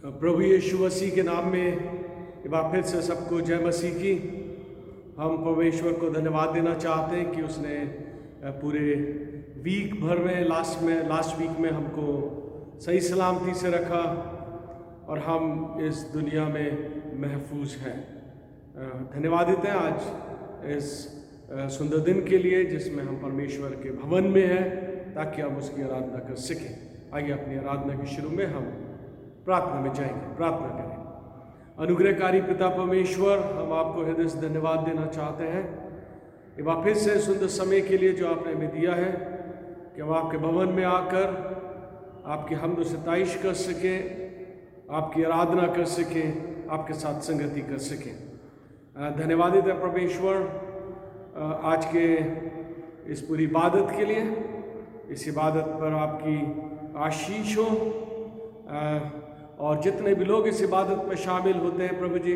प्रभु यीशु मसीह के नाम में एक बार फिर से सबको जय मसीह की। हम परमेश्वर को धन्यवाद देना चाहते हैं कि उसने पूरे वीक भर में लास्ट वीक में हमको सही सलामती से रखा और हम इस दुनिया में महफूज हैं। धन्यवाद देते हैं आज इस सुंदर दिन के लिए जिसमें हम परमेश्वर के भवन में हैं ताकि हम उसकी आराधना कर सकें। आइए अपनी आराधना के शुरू में हम प्रार्थना में जाएंगे। प्रार्थना करें। अनुग्रहकारी पिता परमेश्वर, हम आपको हृदय से धन्यवाद देना चाहते हैं एक बार फिर से सुंदर समय के लिए जो आपने हमें दिया है कि हम आपके भवन में आकर आपकी हमद सताइश कर सकें, आपकी आराधना कर सकें, आपके साथ संगति कर सकें। धन्यवाद है परमेश्वर आज के इस पूरी इबादत के लिए। इस इबादत पर आपकी आशीष हो और जितने भी लोग इस इबादत में शामिल होते हैं प्रभु जी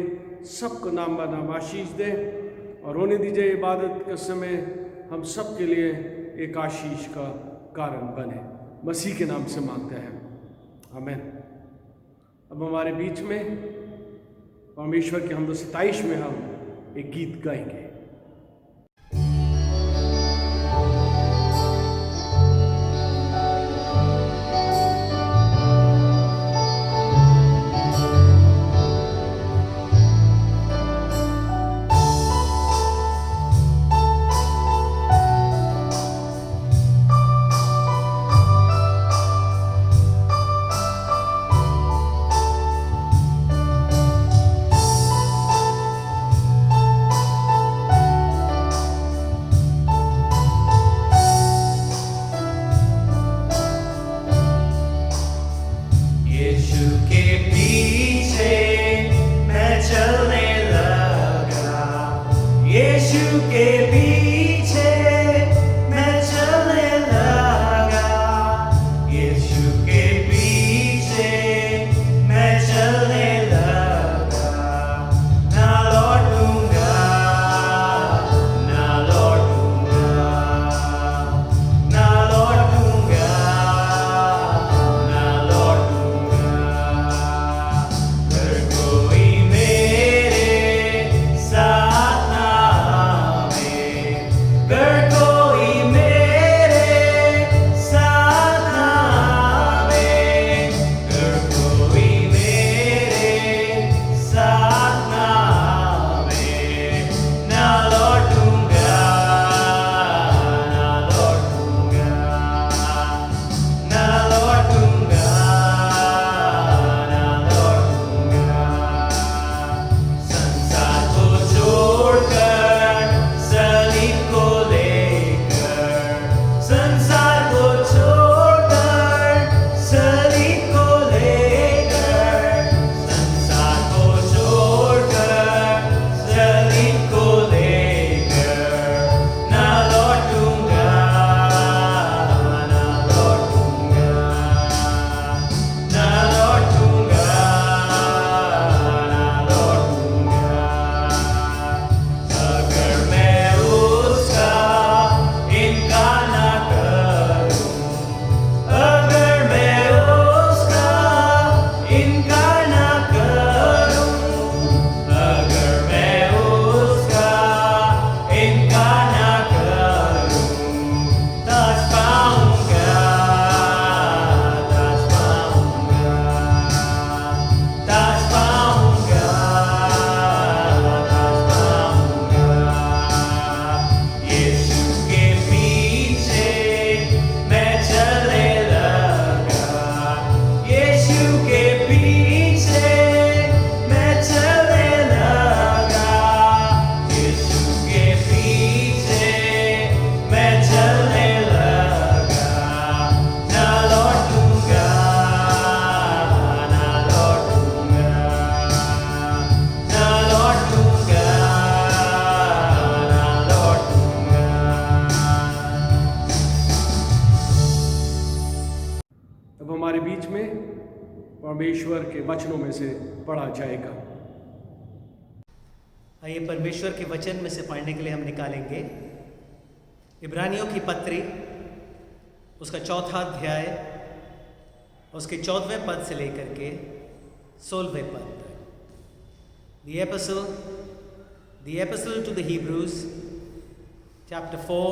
सबको नाम ब नाम आशीष दें और होने दीजिए इबादत के समय हम सब के लिए एक आशीष का कारण बने। मसीह के नाम से मांगते हैं, आमीन। अब हमारे बीच में परमेश्वर की हमद सताइश में हम एक गीत गाएंगे। परमेश्वर के वचनों में से पढ़ा जाएगा। आइए परमेश्वर के वचन में से पढ़ने के लिए हम निकालेंगे इब्रानियों की पत्री, उसका 4वां अध्याय, उसके 14वें पद से लेकर के 16वें पद। The epistle to the Hebrews, chapter 4,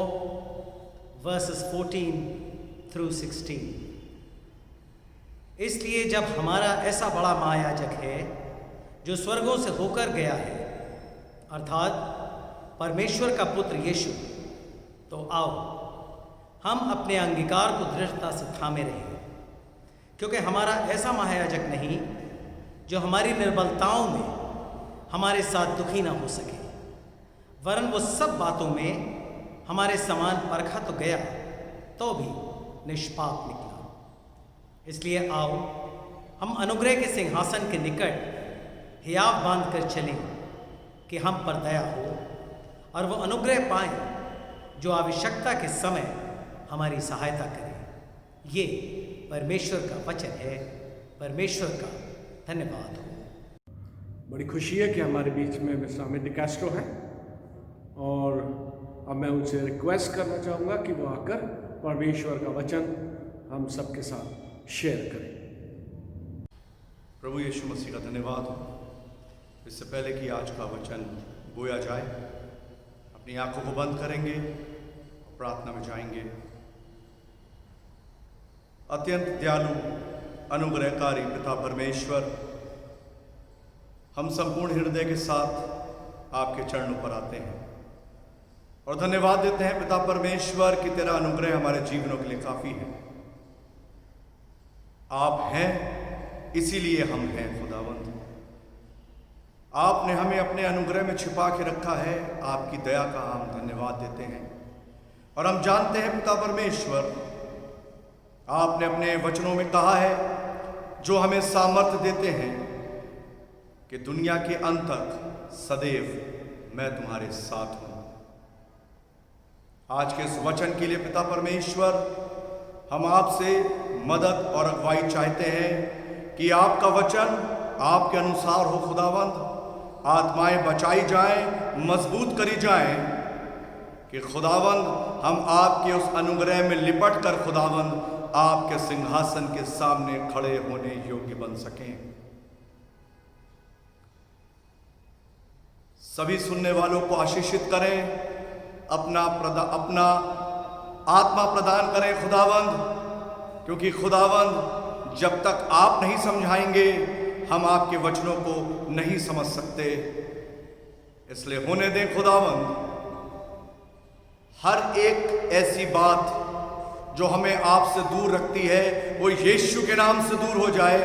verses 14 through 16। इसलिए जब हमारा ऐसा बड़ा महायाजक है जो स्वर्गों से होकर गया है, अर्थात परमेश्वर का पुत्र यीशु, तो आओ हम अपने अंगीकार को दृढ़ता से थामे रहें, क्योंकि हमारा ऐसा महायाजक नहीं जो हमारी निर्बलताओं में हमारे साथ दुखी ना हो सके, वरन वो सब बातों में हमारे समान परखा तो गया तो भी निष्पाप निकला। इसलिए आओ हम अनुग्रह के सिंहासन के निकट हियाव बांध कर चलें कि हम पर दया हो और वो अनुग्रह पाएं जो आवश्यकता के समय हमारी सहायता करे। ये परमेश्वर का वचन है। परमेश्वर का धन्यवाद हो। बड़ी खुशी है कि हमारे बीच में मिस्टर डिकास्ट्रो हैं और अब मैं उनसे रिक्वेस्ट करना चाहूँगा कि वो आकर परमेश्वर का वचन हम सबके साथ शेयर करें। प्रभु यीशु मसीह का धन्यवाद हो। इससे पहले कि आज का वचन बोया जाए, अपनी आंखों को बंद करेंगे और प्रार्थना में जाएंगे। अत्यंत दयालु अनुग्रहकारी पिता परमेश्वर, हम संपूर्ण हृदय के साथ आपके चरणों पर आते हैं और धन्यवाद देते हैं पिता परमेश्वर कि तेरा अनुग्रह हमारे जीवनों के लिए काफी है। आप हैं, इसीलिए हम हैं खुदावंद। आपने हमें अपने अनुग्रह में छिपा के रखा है। आपकी दया का हम धन्यवाद देते हैं और हम जानते हैं पिता परमेश्वर, आपने अपने वचनों में कहा है जो हमें सामर्थ्य देते हैं कि दुनिया के अंत तक सदैव मैं तुम्हारे साथ हूं। आज के इस वचन के लिए पिता परमेश्वर हम आपसे मदद और अगुवाई चाहते हैं कि आपका वचन आपके अनुसार हो खुदावंद। आत्माएं बचाई जाएं, मजबूत करी जाएं कि खुदावंद हम आपके उस अनुग्रह में लिपट कर खुदावंद आपके सिंहासन के सामने खड़े होने योग्य बन सकें। सभी सुनने वालों को आशीषित करें, अपना आत्मा प्रदान करें खुदावंद, क्योंकि खुदावंद जब तक आप नहीं समझाएंगे हम आपके वचनों को नहीं समझ सकते। इसलिए होने दें खुदावंद, हर एक ऐसी बात जो हमें आपसे दूर रखती है वो यीशु के नाम से दूर हो जाए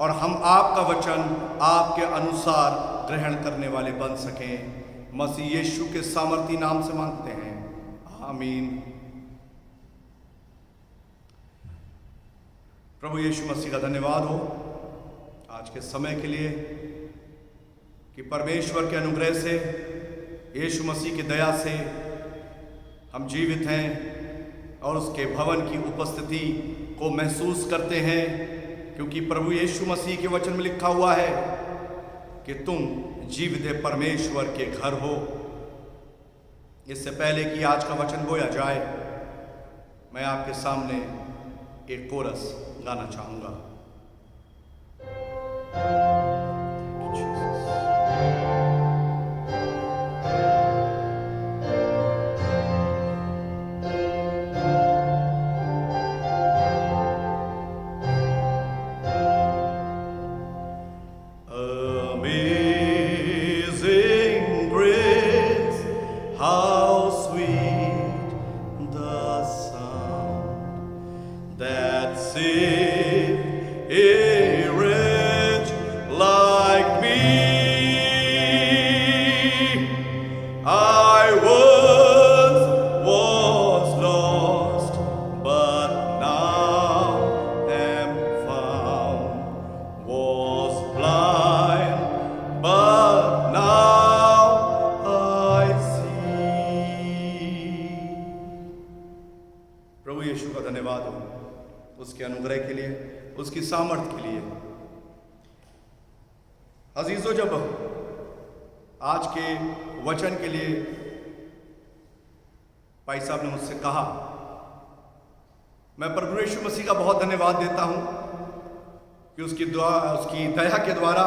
और हम आपका वचन आपके अनुसार ग्रहण करने वाले बन सकें। मसीह यीशु के सामर्थी नाम से मांगते हैं, आमीन। प्रभु यीशु मसीह का धन्यवाद हो आज के समय के लिए कि परमेश्वर के अनुग्रह से, यीशु मसीह की दया से हम जीवित हैं और उसके भवन की उपस्थिति को महसूस करते हैं, क्योंकि प्रभु यीशु मसीह के वचन में लिखा हुआ है कि तुम जीवित परमेश्वर के घर हो। इससे पहले कि आज का वचन बोया जाए, मैं आपके सामने एक कोरस गाना चाहूंगा। उसके अनुग्रह के लिए, उसकी सामर्थ के लिए। अजीजों, जब आज के वचन के लिए भाई साहब ने मुझसे कहा, मैं प्रभु यीशु मसीह का बहुत धन्यवाद देता हूं कि उसकी दया के द्वारा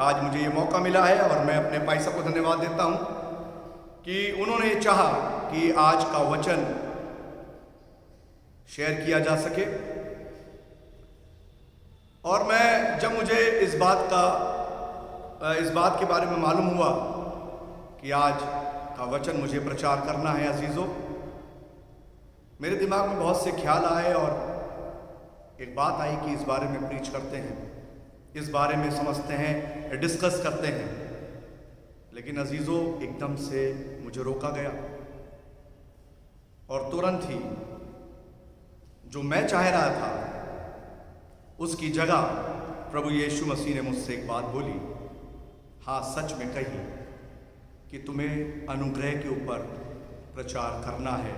आज मुझे ये मौका मिला है, और मैं अपने भाई साहब को धन्यवाद देता हूँ कि उन्होंने चाहा कि आज का वचन शेयर किया जा सके। और मैं जब मुझे इस बात के बारे में मालूम हुआ कि आज का वचन मुझे प्रचार करना है, अजीजों, मेरे दिमाग में बहुत से ख्याल आए और एक बात आई कि इस बारे में प्रीच करते हैं, इस बारे में समझते हैं, डिस्कस करते हैं। लेकिन अजीजों, एकदम से मुझे रोका गया और तुरंत ही जो मैं चाह रहा था उसकी जगह प्रभु यीशु मसीह ने मुझसे एक बात बोली, हाँ सच में कही, कि तुम्हें अनुग्रह के ऊपर प्रचार करना है,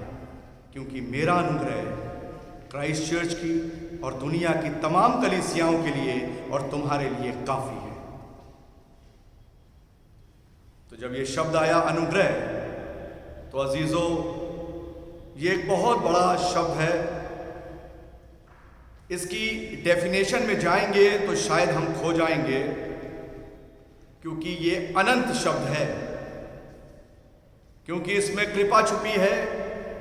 क्योंकि मेरा अनुग्रह क्राइस्ट चर्च की और दुनिया की तमाम कलीसियाओं के लिए और तुम्हारे लिए काफी है। तो जब ये शब्द आया अनुग्रह, तो अजीजों, ये एक बहुत बड़ा शब्द है। इसकी डेफिनेशन में जाएंगे तो शायद हम खो जाएंगे, क्योंकि ये अनंत शब्द है, क्योंकि इसमें कृपा छुपी है,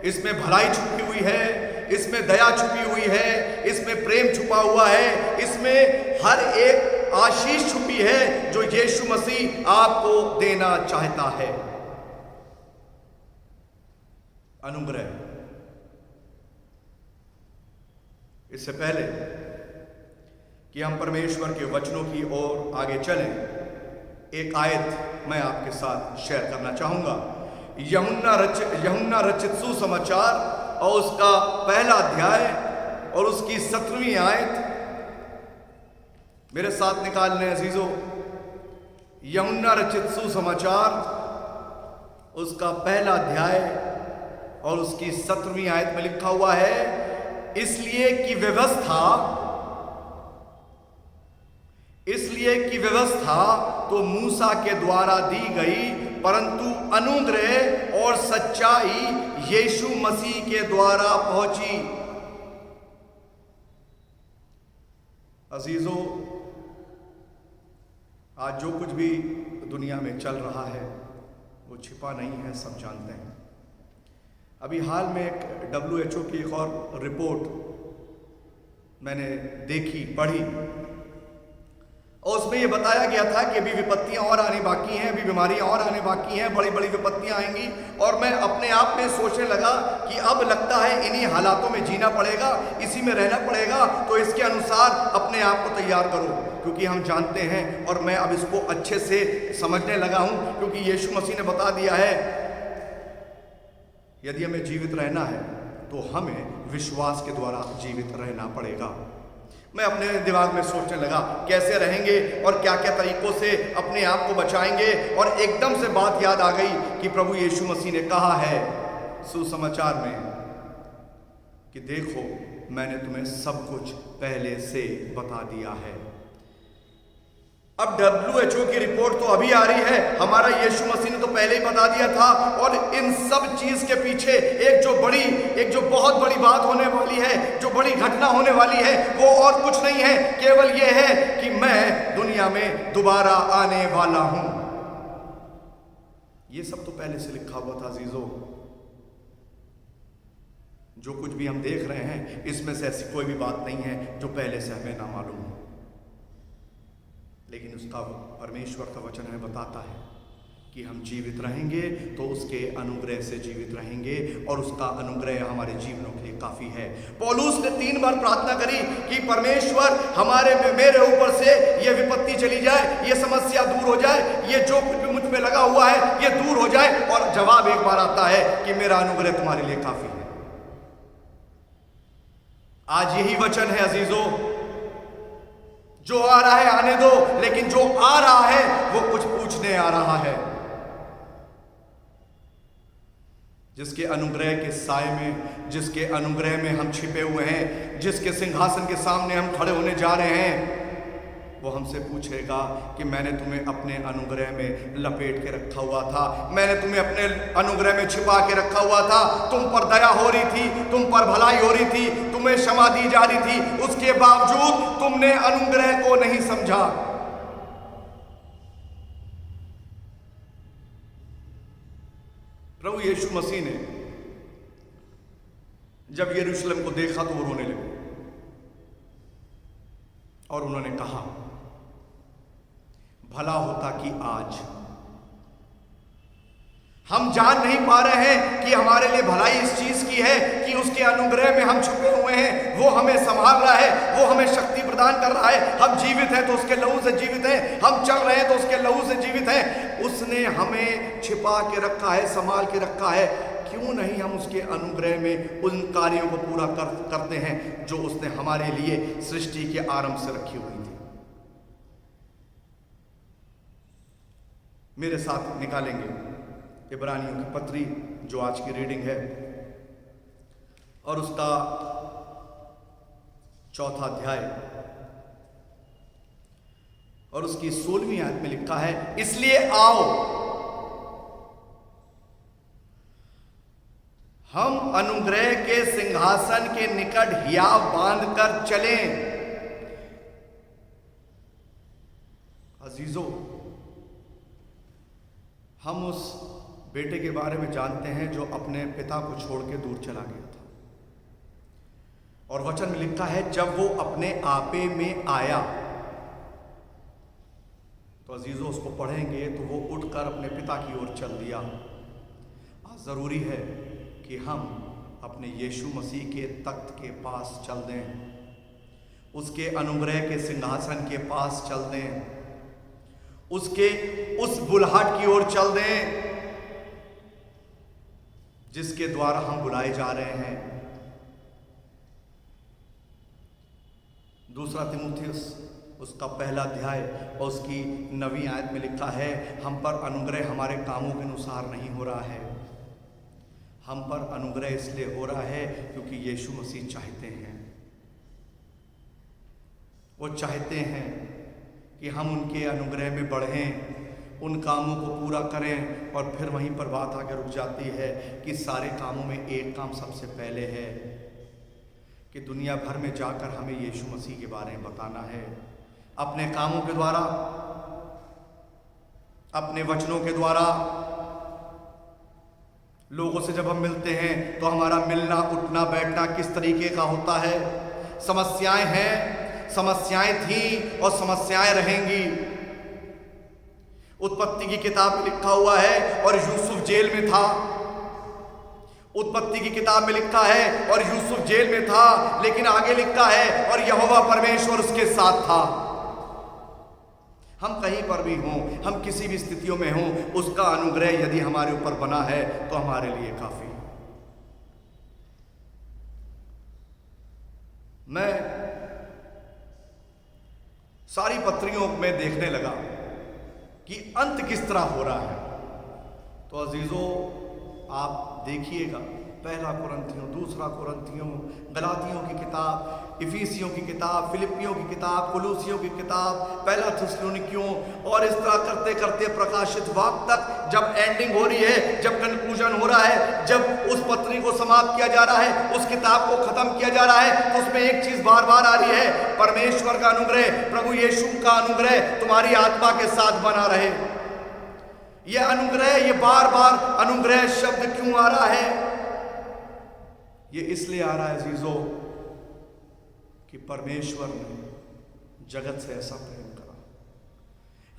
इसमें भलाई छुपी हुई है, इसमें दया छुपी हुई है, इसमें प्रेम छुपा हुआ है, इसमें हर एक आशीष छुपी है जो यीशु मसीह आपको देना चाहता है। अनुग्रह। इससे पहले कि हम परमेश्वर के वचनों की ओर आगे चलें, एक आयत मैं आपके साथ शेयर करना चाहूंगा। यूहन्ना रचित सुसमाचार और उसका पहला अध्याय और उसकी 17वीं आयत मेरे साथ निकाल लें अजीजों। यूहन्ना रचित सुसमाचार उसका पहला अध्याय और उसकी 17वीं आयत में लिखा हुआ है, इसलिए कि व्यवस्था तो मूसा के द्वारा दी गई, परंतु अनुग्रह और सच्चाई यीशु मसीह के द्वारा पहुंची। अजीजों, आज जो कुछ भी दुनिया में चल रहा है वो छिपा नहीं है, सब जानते हैं। अभी हाल में एक WHO की एक और रिपोर्ट मैंने देखी, पढ़ी, और उसमें यह बताया गया था कि अभी विपत्तियां और आने बाकी हैं, अभी बीमारियां और आने बाकी हैं, बड़ी बड़ी विपत्तियां आएंगी। और मैं अपने आप में सोचने लगा कि अब लगता है इन्हीं हालातों में जीना पड़ेगा, इसी में रहना पड़ेगा, तो इसके अनुसार अपने आप को तैयार करो, क्योंकि हम जानते हैं, और मैं अब इसको अच्छे से समझने लगा हूं, क्योंकि यीशु मसीह ने बता दिया है, यदि हमें जीवित रहना है तो हमें विश्वास के द्वारा जीवित रहना पड़ेगा। मैं अपने दिमाग में सोचने लगा कैसे रहेंगे और क्या क्या तरीकों से अपने आप को बचाएंगे, और एकदम से बात याद आ गई कि प्रभु यीशु मसीह ने कहा है सुसमाचार में कि देखो मैंने तुम्हें सब कुछ पहले से बता दिया है। अब WHO की रिपोर्ट तो अभी आ रही है, हमारा यीशु मसीह ने तो पहले ही बता दिया था। और इन सब चीज के पीछे एक जो बहुत बड़ी बात होने वाली है, जो बड़ी घटना होने वाली है, वो और कुछ नहीं है, केवल ये है कि मैं दुनिया में दोबारा आने वाला हूं। ये सब तो पहले से लिखा हुआ था अजीजों। जो कुछ भी हम देख रहे हैं इसमें से ऐसी कोई भी बात नहीं है जो पहले से हमें ना मालूम हो, लेकिन उसका परमेश्वर का वचन हमें बताता है कि हम जीवित रहेंगे तो उसके अनुग्रह से जीवित रहेंगे, और उसका अनुग्रह हमारे जीवनों के लिए काफी है। पौलुस ने 3 बार प्रार्थना करी कि परमेश्वर मेरे ऊपर से ये विपत्ति चली जाए, ये समस्या दूर हो जाए, ये जो कुछ भी मुझ पे लगा हुआ है ये दूर हो जाए। और जवाब एक बार आता है कि मेरा अनुग्रह तुम्हारे लिए काफी है। आज यही वचन है अजीजों, जो आ रहा है आने दो, लेकिन जो आ रहा है वो कुछ पूछने आ रहा है। जिसके अनुग्रह के साए में, जिसके अनुग्रह में हम छिपे हुए हैं, जिसके सिंहासन के सामने हम खड़े होने जा रहे हैं, वो हमसे पूछेगा कि मैंने तुम्हें अपने अनुग्रह में लपेट के रखा हुआ था, मैंने तुम्हें अपने अनुग्रह में छिपा के रखा हुआ था, तुम पर दया हो रही थी, तुम पर भलाई हो रही थी, तुम्हें क्षमा दी जा रही थी, उसके बावजूद तुमने अनुग्रह को नहीं समझा। प्रभु यीशु मसीह ने जब यरूशलेम को देखा तो वो रोने लगे और उन्होंने कहा, भला होता कि आज हम जान नहीं पा रहे हैं कि हमारे लिए भलाई इस चीज की है कि उसके अनुग्रह में हम छुपे हुए हैं, वो हमें संभाल रहा है, वो हमें शक्ति प्रदान कर रहा है। हम जीवित हैं तो उसके लहू से जीवित हैं, हम चल रहे हैं तो उसके लहू से जीवित हैं। उसने हमें छिपा के रखा है, संभाल के रखा है। क्यों नहीं हम उसके अनुग्रह में उन कार्यों को पूरा करते हैं जो उसने हमारे लिए सृष्टि के आरंभ से रखी हुई थी। मेरे साथ निकालेंगे इब्रानियों की पत्री जो आज की रीडिंग है और उसका 4वां अध्याय और उसकी 16वीं आयत में लिखा है, इसलिए आओ हम अनुग्रह के सिंहासन के निकट हियाव बांधकर चलें। अजीजों, हम उस बेटे के बारे में जानते हैं जो अपने पिता को छोड़ के दूर चला गया था और वचन में लिखा है जब वो अपने आपे में आया, तो अजीजों उसको पढ़ेंगे तो वो उठकर अपने पिता की ओर चल दिया। आज जरूरी है कि हम अपने यीशु मसीह के तख्त के पास चल दें, उसके अनुग्रह के सिंहासन के पास चल दें, उसके उस बुलाहट की ओर चल दें जिसके द्वारा हम बुलाए जा रहे हैं। 2 तीमुथियुस उसका 1 अध्याय और उसकी 9वीं आयत में लिखा है, हम पर अनुग्रह हमारे कामों के अनुसार नहीं हो रहा है, हम पर अनुग्रह इसलिए हो रहा है क्योंकि यीशु मसीह चाहते हैं, वो चाहते हैं कि हम उनके अनुग्रह में बढ़ें, उन कामों को पूरा करें। और फिर वहीं पर बात आगे रुक जाती है कि सारे कामों में एक काम सबसे पहले है कि दुनिया भर में जाकर हमें यीशु मसीह के बारे में बताना है, अपने कामों के द्वारा, अपने वचनों के द्वारा। लोगों से जब हम मिलते हैं तो हमारा मिलना उठना बैठना किस तरीके का होता है। समस्याएं हैं, समस्याएं थी और समस्याएं रहेंगी। उत्पत्ति की किताब में लिखा हुआ है और यूसुफ जेल में था। उत्पत्ति की किताब में लिखा है और यूसुफ जेल में था, लेकिन आगे लिखा है और यहोवा परमेश्वर उसके साथ था। हम कहीं पर भी हों, हम किसी भी स्थितियों में हों, उसका अनुग्रह यदि हमारे ऊपर बना है तो हमारे लिए काफी। मैं सारी पत्रियों में देखने लगा कि अंत किस तरह हो रहा है। तो अजीजों, आप देखिएगा 1 कुरिन्थियों, 2 कुरिन्थियों, गलातियों की किताब, इफिसियों की किताब, फिलिपियों की किताब, कुलूसियों की किताब, 1 थिस्सलुनीकियों, और इस तरह करते करते प्रकाशित वाक्य तक जब एंडिंग हो रही है, जब कंक्लूजन हो रहा है, जब उस पत्री को समाप्त किया जा रहा है, उस किताब को खत्म किया जा रहा है, तो उसमें एक चीज बार बार आ रही है, परमेश्वर का अनुग्रह, प्रभु यीशु का अनुग्रह तुम्हारी आत्मा के साथ बना रहे। यह अनुग्रह, ये बार बार अनुग्रह शब्द क्यों आ रहा है? ये इसलिए आ रहा है अजीजों कि परमेश्वर ने जगत से ऐसा प्रेम करा,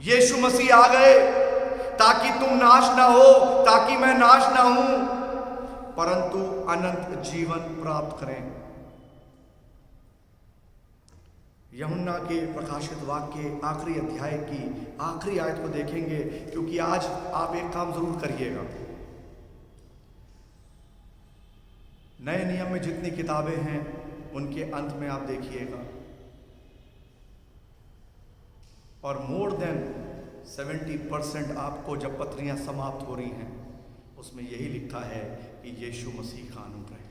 यीशु मसीह आ गए ताकि तुम नाश ना हो, ताकि मैं नाश ना हूं, परंतु अनंत जीवन प्राप्त करें। यूहन्ना के प्रकाशित वाक्य के आखिरी अध्याय की आखिरी आयत को देखेंगे, क्योंकि आज आप एक काम जरूर करिएगा। नए नियम में जितनी किताबें हैं उनके अंत में आप देखिएगा, और मोर देन 70% आपको जब पत्रियां समाप्त हो रही हैं उसमें यही लिखा है कि यीशु मसीह का अनुग्रह।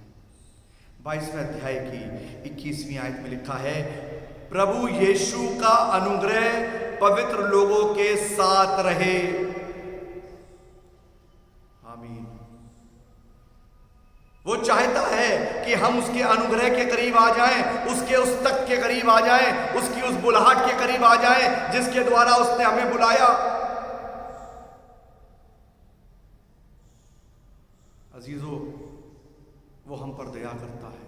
22वें अध्याय की 21वीं आयत में लिखा है, प्रभु यीशु का अनुग्रह पवित्र लोगों के साथ रहे। आमीन। वो चाहता है कि हम उसके अनुग्रह के करीब आ जाएं, उसके उस तक के करीब आ जाएं, उसकी उस बुलाहट के करीब आ जाएं जिसके द्वारा उसने हमें बुलाया। अजीजों, वो हम पर दया करता है।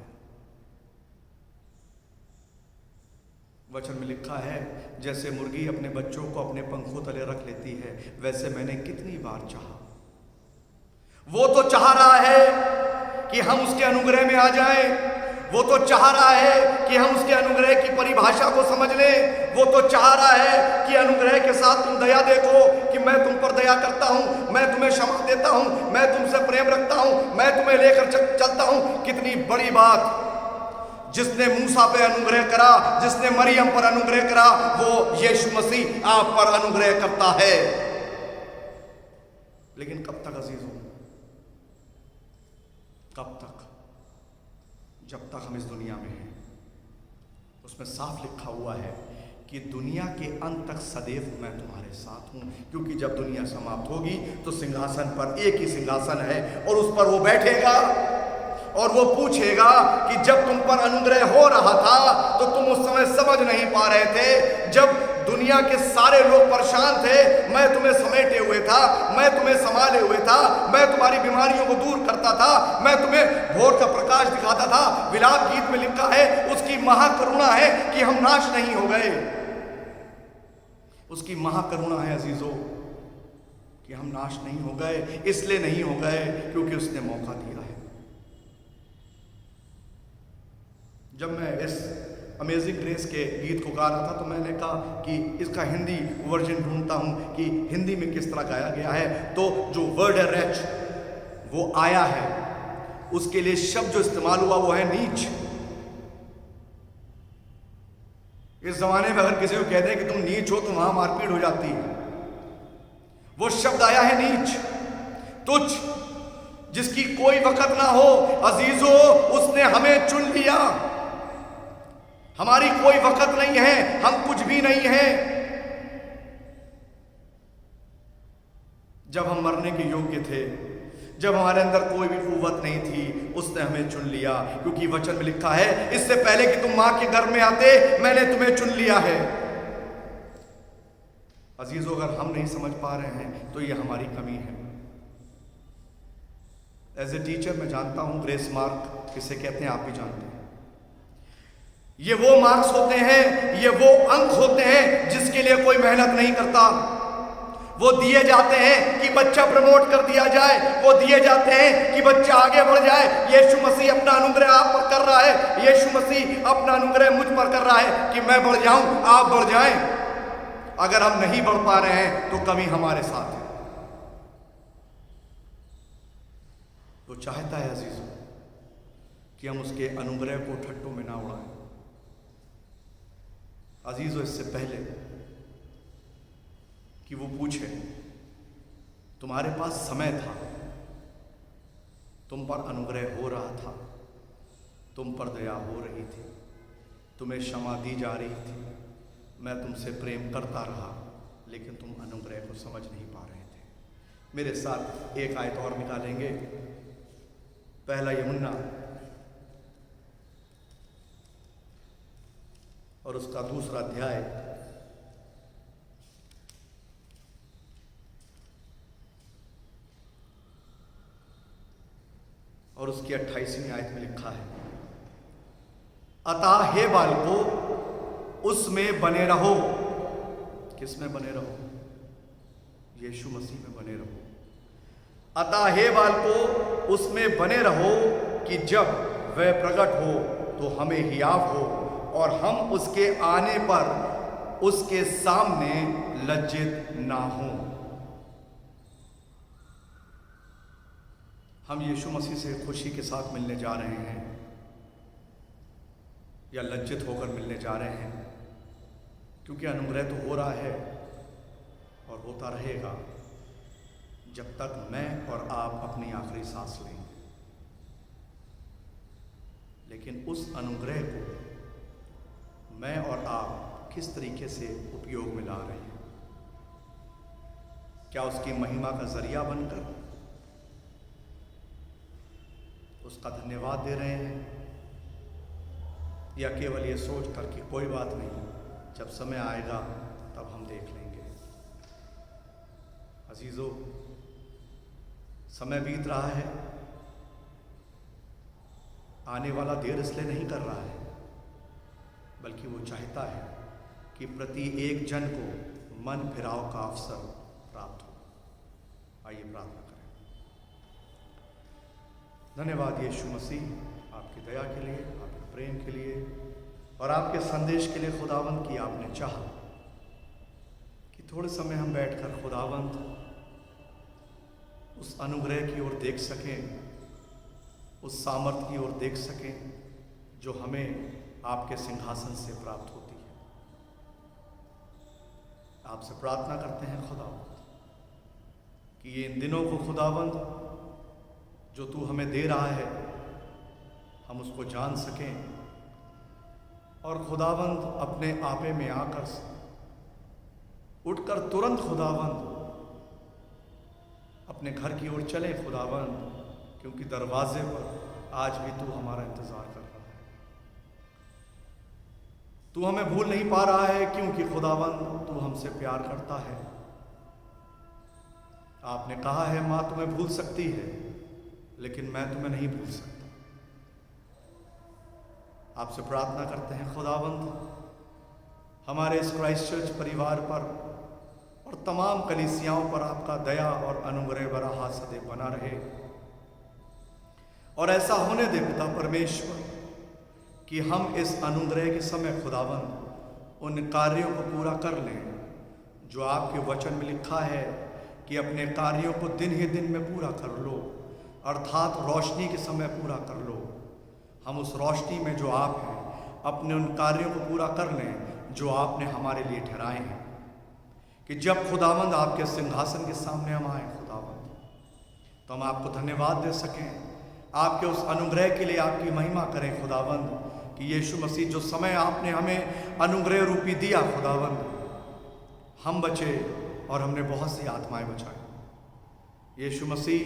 वचन में लिखा है, जैसे मुर्गी अपने बच्चों को अपने पंखों तले रख लेती है, वैसे मैंने कितनी बार चाहा। वो तो चाह रहा है कि हम उसके अनुग्रह में आ जाएं। वो तो चाह रहा है कि हम उसके अनुग्रह की परिभाषा को समझ लें। वो तो चाह रहा है कि अनुग्रह के साथ तुम दया देखो कि मैं तुम पर दया करता हूं, मैं तुम्हें क्षमा देता हूं, मैं तुमसे प्रेम रखता हूं, मैं तुम्हें लेकर चलता हूं। कितनी बड़ी बात! जिसने मूसा पे अनुग्रह करा, जिसने मरियम पर अनुग्रह करा, वो यीशु मसीह आप पर अनुग्रह करता है। लेकिन कब तक अजीजों? कब तक? जब तक हम इस दुनिया में हैं। उसमें साफ लिखा हुआ है कि दुनिया के अंत तक सदैव मैं तुम्हारे साथ हूं, क्योंकि जब दुनिया समाप्त होगी तो सिंहासन पर एक ही सिंहासन है और उस पर वो बैठेगा और वो पूछेगा कि जब तुम पर अनुग्रह हो रहा था तो तुम उस समय समझ नहीं पा रहे थे। जब दुनिया के सारे लोग परेशान थे, मैं तुम्हें समेटे हुए था, मैं तुम्हें संभाले हुए था, मैं तुम्हारी बीमारियों को दूर करता था, मैं तुम्हें भोर का प्रकाश दिखाता था। विलाप गीत में लिखा है, उसकी महाकरुणा है कि हम नाश नहीं हो गए। उसकी महाकरुणा है अजीजों कि हम नाश नहीं हो गए। इसलिए नहीं हो गए क्योंकि उसने मौका दिया है। जब मैं इस अमेजिंग ग्रेस के गीत को गा रहा था तो मैंने कहा कि इसका हिंदी वर्जन ढूंढता हूं कि हिंदी में किस तरह गाया गया है। तो जो वर्ड है रैच, वो आया है, उसके लिए शब्द जो इस्तेमाल हुआ वो है नीच। इस जमाने में अगर किसी को कहते हैं कि तुम नीच हो तो वहां मारपीट हो जाती है। वो शब्द आया है नीच, तुच्छ, जिसकी कोई वक़्त ना हो। अजीजों, उसने हमें चुन लिया। हमारी कोई वक़्त नहीं है, हम कुछ भी नहीं हैं। जब हम मरने के योग्य थे, जब हमारे अंदर कोई भी कुव्वत नहीं थी, उसने हमें चुन लिया। क्योंकि वचन में लिखा है, इससे पहले कि तुम मां के गर्भ में आते मैंने तुम्हें चुन लिया है। अजीजों, अगर हम नहीं समझ पा रहे हैं तो यह हमारी कमी है। एज ए टीचर मैं जानता हूं ग्रेस मार्क किसे कहते हैं, आप भी जानते हैं। ये वो मार्क्स होते हैं, ये वो अंक होते हैं जिसके लिए कोई मेहनत नहीं करता। वो दिए जाते हैं कि बच्चा प्रमोट कर दिया जाए, वो दिए जाते हैं कि बच्चा आगे बढ़ जाए। यीशु मसीह अपना अनुग्रह आप पर कर रहा है, यीशु मसीह अपना अनुग्रह मुझ पर कर रहा है कि मैं बढ़ जाऊं, आप बढ़ जाएं। अगर हम नहीं बढ़ पा रहे हैं तो कमी हमारे साथ है। वो चाहता है अजीजों कि हम उसके अनुग्रह को ठट्टों में ना उड़ाएं। अजीजों, इससे पहले कि वो पूछे, तुम्हारे पास समय था, तुम पर अनुग्रह हो रहा था, तुम पर दया हो रही थी, तुम्हें क्षमा दी जा रही थी, मैं तुमसे प्रेम करता रहा, लेकिन तुम अनुग्रह को समझ नहीं पा रहे थे। मेरे साथ एक आयत और निकालेंगे, पहला यूहन्ना और उसका दूसरा अध्याय और उसकी 28वीं आयत में लिखा है, अतः हे बालकों उसमें बने रहो। किस में बने रहो? यीशु मसीह में बने रहो। अतः हे बालकों उसमें बने रहो कि जब वह प्रकट हो तो हमें हियाव हो और हम उसके आने पर उसके सामने लज्जित ना हों। हम यीशु मसीह से खुशी के साथ मिलने जा रहे हैं या लज्जित होकर मिलने जा रहे हैं? क्योंकि अनुग्रह तो हो रहा है और होता रहेगा जब तक मैं और आप अपनी आखिरी सांस लें। लेकिन उस अनुग्रह को मैं और आप किस तरीके से उपयोग में ला रहे हैं। क्या उसकी महिमा का जरिया बनकर उसका धन्यवाद दे रहे हैं, या केवल ये सोच कर कि कोई बात नहीं, जब समय आएगा तब हम देख लेंगे। अजीजों, समय बीत रहा है, आने वाला देर इसलिए नहीं कर रहा है, बल्कि वो चाहता है कि प्रति एक जन को मन फिराव का अवसर प्राप्त हो। आइए प्रार्थना करें। धन्यवाद यीशु मसीह, आपकी दया के लिए, आपके प्रेम के लिए और आपके संदेश के लिए खुदावंद, कि आपने चाहा कि थोड़े समय हम बैठकर खुदावंद उस अनुग्रह की ओर देख सकें, उस सामर्थ्य की ओर देख सकें जो हमें आपके सिंहासन से प्राप्त होती है। आपसे प्रार्थना करते हैं खुदावंद कि ये इन दिनों को खुदावंद जो तू हमें दे रहा है, हम उसको जान सकें और खुदावंद अपने आपे में आकर उठकर तुरंत खुदावंद अपने घर की ओर चले खुदावंद, क्योंकि दरवाजे पर आज भी तू हमारा इंतजार कर रहा है। तू हमें भूल नहीं पा रहा है, क्योंकि खुदावंद तू हमसे प्यार करता है। आपने कहा है माँ तुम्हें भूल सकती है, लेकिन मैं तुम्हें नहीं भूल सकता। आपसे प्रार्थना करते हैं खुदावंद, हमारे इस क्राइस्ट चर्च परिवार पर और तमाम कलीसियाओं पर आपका दया और अनुग्रह भरा हाथ सदैव बना रहे, और ऐसा होने दे पिता परमेश्वर कि हम इस अनुग्रह के समय खुदावंद उन कार्यों को पूरा कर लें जो आपके वचन में लिखा है कि अपने कार्यों को दिन ही दिन में पूरा कर लो, अर्थात रोशनी के समय पूरा कर लो। हम उस रोशनी में जो आप हैं अपने उन कार्यों को पूरा कर लें जो आपने हमारे लिए ठहराए हैं, कि जब खुदावंद आपके सिंहासन के सामने हम आए खुदावंद, तो हम आपको धन्यवाद दे सकें, आपके उस अनुग्रह के लिए आपकी महिमा करें खुदावंद, कि यीशु मसीह जो समय आपने हमें अनुग्रह रूपी दिया खुदावंद, हम बचे और हमने बहुत सी आत्माएं बचाई। यीशु मसीह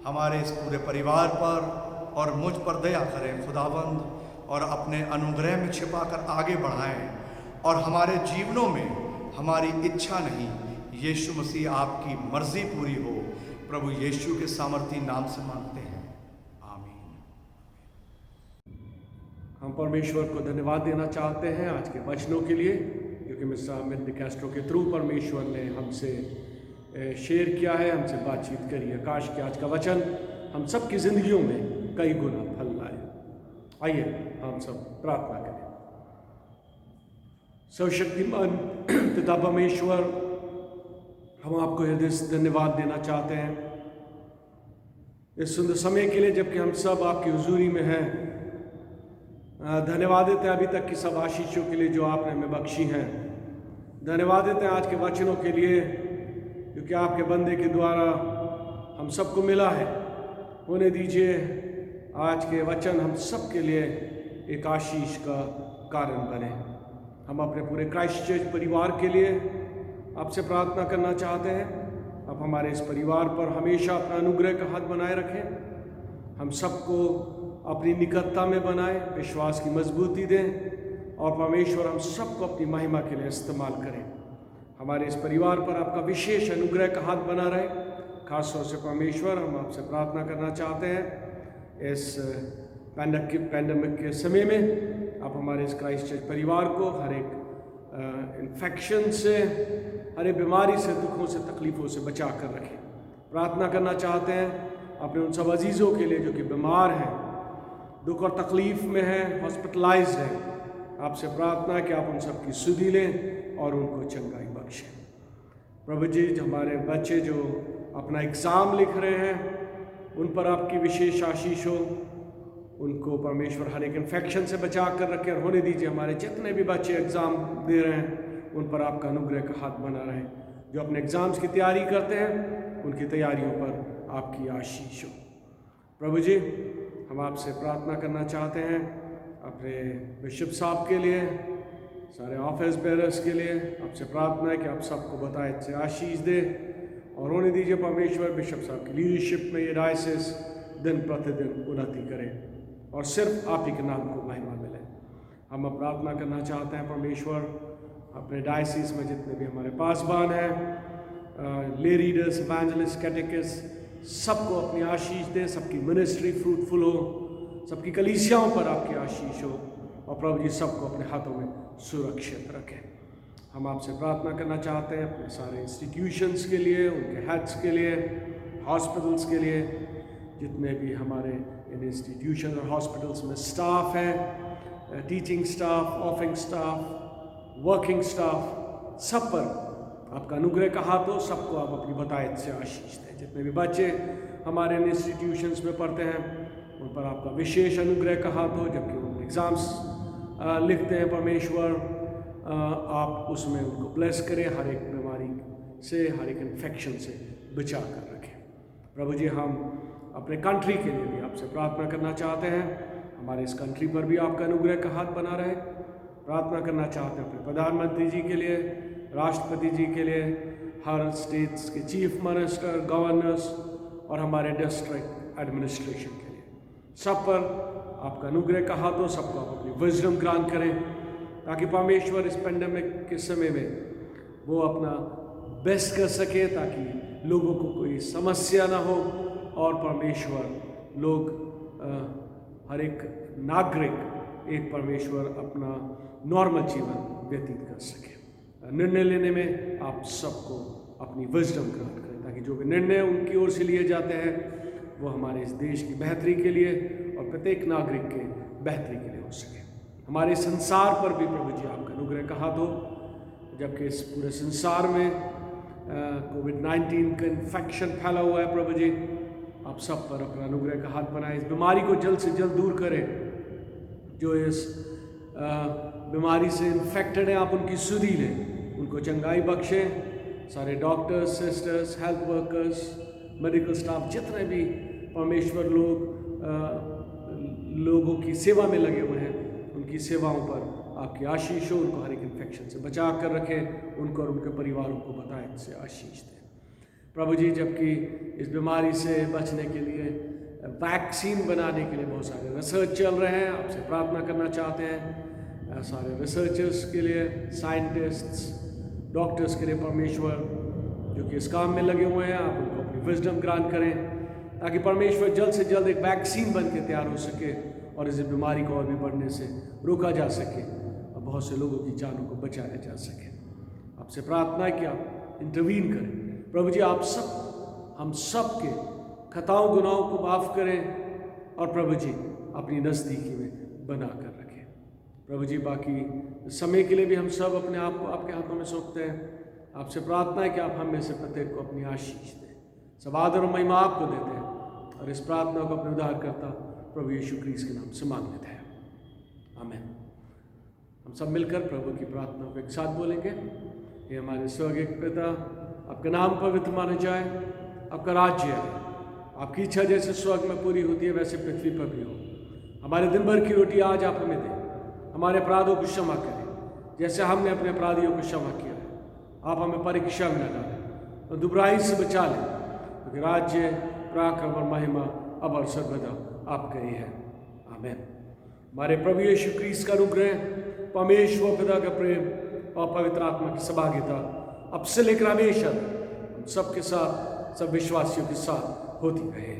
हमारे इस पूरे परिवार पर और मुझ पर दया करें खुदावंद, और अपने अनुग्रह में छिपाकर आगे बढ़ाएं, और हमारे जीवनों में हमारी इच्छा नहीं, यीशु मसीह आपकी मर्जी पूरी हो। प्रभु यीशु के सामर्थी नाम से मांगते हैं, आमीन। हम परमेश्वर को धन्यवाद देना चाहते हैं आज के वचनों के लिए, क्योंकि मिस्टर अमित डिकैस्ट्रो के थ्रू परमेश्वर ने हमसे शेयर किया है, हमसे बातचीत करी है। काश कि आज का वचन हम सब की ज़िंदगियों में कई गुना फल लाए। आइए हम सब प्रार्थना करें। सर्वशक्तिमान पिता परमेश्वर, हम आपको हृदय से धन्यवाद देना चाहते हैं इस सुंदर समय के लिए, जबकि हम सब आपकी हुजूरी में हैं। धन्यवाद देते हैं अभी तक की सब आशीषों के लिए जो आपने हमें बख्शी हैं। धन्यवाद देते हैं आज के वचनों के लिए, क्योंकि आपके बंदे के द्वारा हम सबको मिला है। होने दीजिए आज के वचन हम सब के लिए एक आशीष का कारण बने। हम अपने पूरे क्राइस्ट चर्च परिवार के लिए आपसे प्रार्थना करना चाहते हैं, आप हमारे इस परिवार पर हमेशा अपना अनुग्रह का हाथ बनाए रखें। हम सबको अपनी निकटता में बनाए, विश्वास की मजबूती दें, और परमेश्वर हम सबको अपनी महिमा के लिए इस्तेमाल करें। हमारे इस परिवार पर आपका विशेष अनुग्रह का हाथ बना रहे। खास तौर से परमेश्वर, हम आपसे प्रार्थना करना चाहते हैं इस पैंडमिक के समय में आप हमारे इस क्राइस्ट चर्च परिवार को हर एक इन्फेक्शन से, हर एक बीमारी से, दुखों से, तकलीफ़ों से बचा कर रखें। प्रार्थना करना चाहते हैं अपने उन सब अजीज़ों के लिए जो कि बीमार हैं, दुख और तकलीफ़ में हैं, हॉस्पिटलाइज्ड हैं। आपसे प्रार्थना है कि आप उन सब की सुधि लें और उनको चंगाई बख्शें। प्रभु जी, हमारे बच्चे जो अपना एग्ज़ाम लिख रहे हैं उन पर आपकी विशेष आशीष हो। उनको परमेश्वर हर एक इन्फेक्शन से बचा कर रखें, और होने दीजिए हमारे जितने भी बच्चे एग्ज़ाम दे रहे हैं उन पर आपका अनुग्रह का हाथ बना रहे। जो अपने एग्ज़ाम्स की तैयारी करते हैं उनकी तैयारियों पर आपकी आशीष हो। प्रभु जी, हम आपसे प्रार्थना करना चाहते हैं अपने बिशप साहब के लिए, सारे ऑफिस बेरर्स के लिए आपसे प्रार्थना है कि आप सबको बताए से आशीष दे और होने दीजिए परमेश्वर बिशप साहब की लीडरशिप में ये डायसिस दिन प्रतिदिन उन्नति करे और सिर्फ आप ही के नाम को महिमा मिले। हम अब प्रार्थना करना चाहते हैं परमेश्वर अपने डायसिस में जितने भी हमारे पासबान हैं, ले रीडर्स, इवेंजलिस्ट, कैटेकिस्ट, सबको अपनी आशीष दे, सबकी मिनिस्ट्री फ्रूटफुल हो, सबकी कलीसियाओं पर आपकी आशीष हो और प्रभु जी सबको अपने हाथों में सुरक्षित रखें। हम आपसे प्रार्थना करना चाहते हैं अपने सारे इंस्टीट्यूशंस के लिए, उनके हेड्स के लिए, हॉस्पिटल्स के लिए, जितने भी हमारे इन इंस्टीट्यूशन और हॉस्पिटल्स में स्टाफ है, teaching staff, ऑफिंग staff, working staff, सब पर आपका अनुग्रह का हाथ हो, सबको आप अपनी बतायत से आशीष दें। जितने भी बच्चे हमारे इन इंस्टीट्यूशंस में पढ़ते हैं उन पर आपका विशेष अनुग्रह का हाथ हो, जबकि वो एग्ज़ाम्स लिखते हैं परमेश्वर, आप उसमें उनको ब्लेस करें, हर एक बीमारी से, हर एक इन्फेक्शन से बचा कर रखें। प्रभु जी हम अपने कंट्री के लिए भी आपसे प्रार्थना करना चाहते हैं, हमारे इस कंट्री पर भी आपका अनुग्रह का हाथ बना रहे। प्रार्थना करना चाहते हैं अपने प्रधानमंत्री जी के लिए, राष्ट्रपति जी के लिए, हर स्टेट्स के चीफ मिनिस्टर, गवर्नर्स और हमारे डिस्ट्रिक्ट एडमिनिस्ट्रेशन के लिए, सब पर आपका अनुग्रह का हाथ हो, सबको आप अपनी विजडम ग्रांट करें ताकि परमेश्वर इस पेंडेमिक के समय में वो अपना बेस्ट कर सके, ताकि लोगों को कोई समस्या ना हो और परमेश्वर लोग हर एक नागरिक एक परमेश्वर अपना नॉर्मल जीवन व्यतीत कर सके। निर्णय लेने में आप सबको अपनी विजडम ग्रांट करें ताकि जो भी निर्णय उनकी ओर से लिए जाते हैं वो हमारे इस देश की बेहतरी के लिए और प्रत्येक नागरिक के बेहतरी के लिए हो सके। हमारे संसार पर भी प्रभु जी आपका अनुग्रह का हाथ हो, जबकि इस पूरे संसार में कोविड-19 का इन्फेक्शन फैला हुआ है। प्रभु जी आप सब पर अपना अनुग्रह का हाथ बनाएं, इस बीमारी को जल्द से जल्द दूर करें। जो इस बीमारी से इन्फेक्टेड हैं आप उनकी सुधि लें, उनको चंगाई बख्शें। सारे doctors, sisters, health workers, medical staff, जितने भी परमेश्वर लोगों की सेवा में लगे हुए हैं, उनकी सेवाओं पर आपकी आशीष हो, उनको हर एक इन्फेक्शन से बचा कर रखें, उनको और उनके परिवारों को बताएं से आशीष दें। प्रभु जी जबकि इस बीमारी से बचने के लिए वैक्सीन बनाने के लिए बहुत सारे रिसर्च चल रहे हैं, आपसे प्रार्थना करना चाहते हैं सारे रिसर्चर्स के लिए, साइंटिस्ट्स, डॉक्टर्स के लिए परमेश्वर जो कि इस काम में लगे हुए हैं, आप उनको अपनी विजडम ग्रांट करें ताकि परमेश्वर जल्द से जल्द एक वैक्सीन बन के तैयार हो सके और इस बीमारी को और भी बढ़ने से रोका जा सके और बहुत से लोगों की जानों को बचाया जा सके। आपसे प्रार्थना है कि आप इंटरवीन करें। प्रभु जी आप सब हम सब के खताओं गुनाहों को माफ़ करें और प्रभु जी अपनी नज़दीकी में बना कर रखें। प्रभु जी बाकी समय के लिए भी हम सब अपने आप को आपके हाथों में सौंपते हैं। आपसे प्रार्थना है कि आप हम में से प्रत्येक को अपनी आशीष दें। सब आदर और महिमा आपको देते हैं और इस प्रार्थना को अपने उद्धारकर्ता प्रभु यीशु क्रिस्त के नाम से मांग लेते हैं, आमीन। हम सब मिलकर प्रभु की प्रार्थना को एक साथ बोलेंगे। ये हमारे स्वर्गीय पिता, आपका नाम पवित्र माना जाए, आपका राज्य है, आपकी इच्छा जैसे स्वर्ग में पूरी होती है वैसे पृथ्वी पर भी हो। हमारे दिन भर की रोटी आज आप हमें दें, हमारे अपराधों को क्षमा करें जैसे हमने अपने अपराधियों को क्षमा किया है। आप हमें परीक्षा में न डालें तो दुबराई से बचा लें, क्योंकि राज्य, पराक्रम और महिमा अब और सर्वदा आपका ही है, आमीन। हमारे प्रभु यीशु क्रिस्त का अनुग्रह, परमेश्वर पिता का प्रेम और पवित्र आत्मा की सहभागिता अब से लेकर हमेशा सबके साथ, सब विश्वासियों के साथ होती रहे।